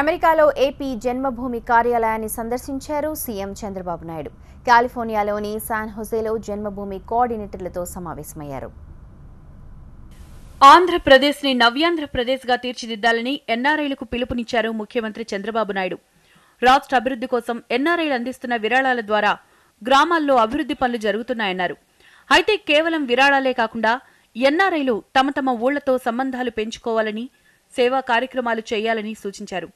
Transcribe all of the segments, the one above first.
అమెరికాలో ఏపీ జన్మభూమి కార్యాలయాన్ని సందర్శించారు సీఎం చంద్రబాబు నాయుడు. కాలిఫోర్నియాలోని శాన్ హోజేలో జన్మభూమి కోఆర్డినేటర్లతో సమావేశమయ్యారు. ఆంధ్రప్రదేశ్ని నవ్యాంధ్రప్రదేశ్గా తీర్చిదిద్దాలని ఎన్ఆర్ఐలకు పిలుపునిచ్చారు ముఖ్యమంత్రి చంద్రబాబు నాయుడు. రాష్ట్ర అభివృద్ధి కోసం ఎన్ఆర్ఐలు అందిస్తున్న విరాళాల ద్వారా గ్రామాల్లో అభివృద్ధి పనులు జరుగుతున్నాయన్నారు. అయితే కేవలం విరాళాలే కాకుండా ఎన్ఆర్ఐలు తమ తమ ఊళ్లతో సంబంధాలు పెంచుకోవాలని, సేవా కార్యక్రమాలు చేయాలని సూచించారు.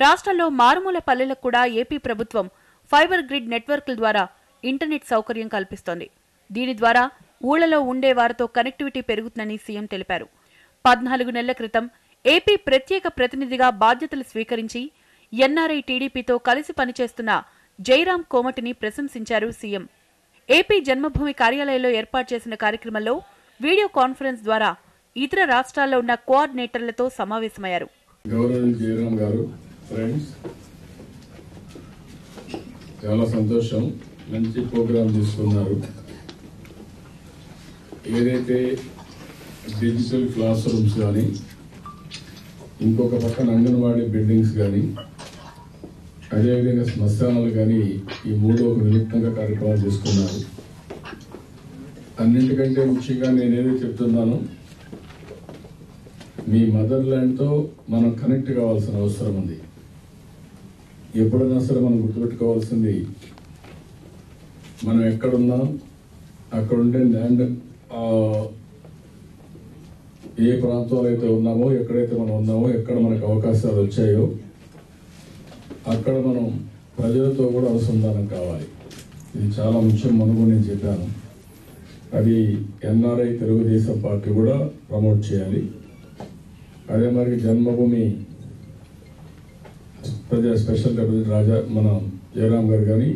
రాష్ట్రంలో మారుమూల పల్లెలకు కూడా ఏపీ ప్రభుత్వం ఫైబర్ గ్రిడ్ నెట్వర్క్ల ద్వారా ఇంటర్నెట్ సౌకర్యం కల్పిస్తోంది. దీని ద్వారా ఊళ్లలో ఉండే వారితో కనెక్టివిటీ పెరుగుతుందని సీఎం తెలిపారు. 14 నెలల క్రితం ఏపీ ప్రత్యేక ప్రతినిధిగా బాధ్యతలు స్వీకరించి ఎన్ఆర్ఐ టీడీపీతో కలిసి పనిచేస్తున్న జైరాం కోమటిని ప్రశంసించారు సీఎం. ఏపీ జన్మభూమి కార్యాలయంలో ఏర్పాటు చేసిన కార్యక్రమంలో వీడియో కాన్ఫరెన్స్ ద్వారా ఇతర రాష్ట్రాల్లో ఉన్న కోఆర్డినేటర్లతో సమావేశమయ్యారు. చాలా సంతోషం, మంచి ప్రోగ్రాం తీసుకున్నారు. ఏదైతే డిజిటల్ క్లాస్ రూమ్స్ కానీ, ఇంకొక పక్కన అంగన్వాడీ బిల్డింగ్స్ కానీ, అదేవిధంగా శ్మశానాలు కానీ, ఈ మూడు ఒక వినూత్నంగా కార్యక్రమాలు తీసుకున్నారు. అన్నింటికంటే ముఖ్యంగా నేనేదో చెప్తున్నాను, మీ మదర్ ల్యాండ్తో మనం కనెక్ట్ కావాల్సిన అవసరం ఉంది. ఎప్పుడైనా సరే మనం గుర్తుపెట్టుకోవాల్సింది, మనం ఎక్కడున్నాం, అక్కడుండే ల్యాండ్ ఏ ప్రాంతంలో అయితే ఉన్నామో, ఎక్కడైతే మనం ఉన్నామో, ఎక్కడ మనకు అవకాశాలు వచ్చాయో అక్కడ మనం ప్రజలతో కూడా అనుసంధానం కావాలి. ఇది చాలా ముఖ్యం. మనకు నేను చెప్పాను, అది ఎన్ఆర్ఐ తెలుగుదేశం పార్టీ కూడా ప్రమోట్ చేయాలి. అదే మరి జన్మభూమి ప్రజా స్పెషల్ రాజా మన జయరాం గారు కానీ,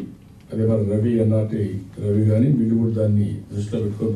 అదే మరి రవి ఎన్ఆర్టీ రవి కానీ, వీళ్ళు కూడా దాన్ని దృష్టిలో పెట్టుకొని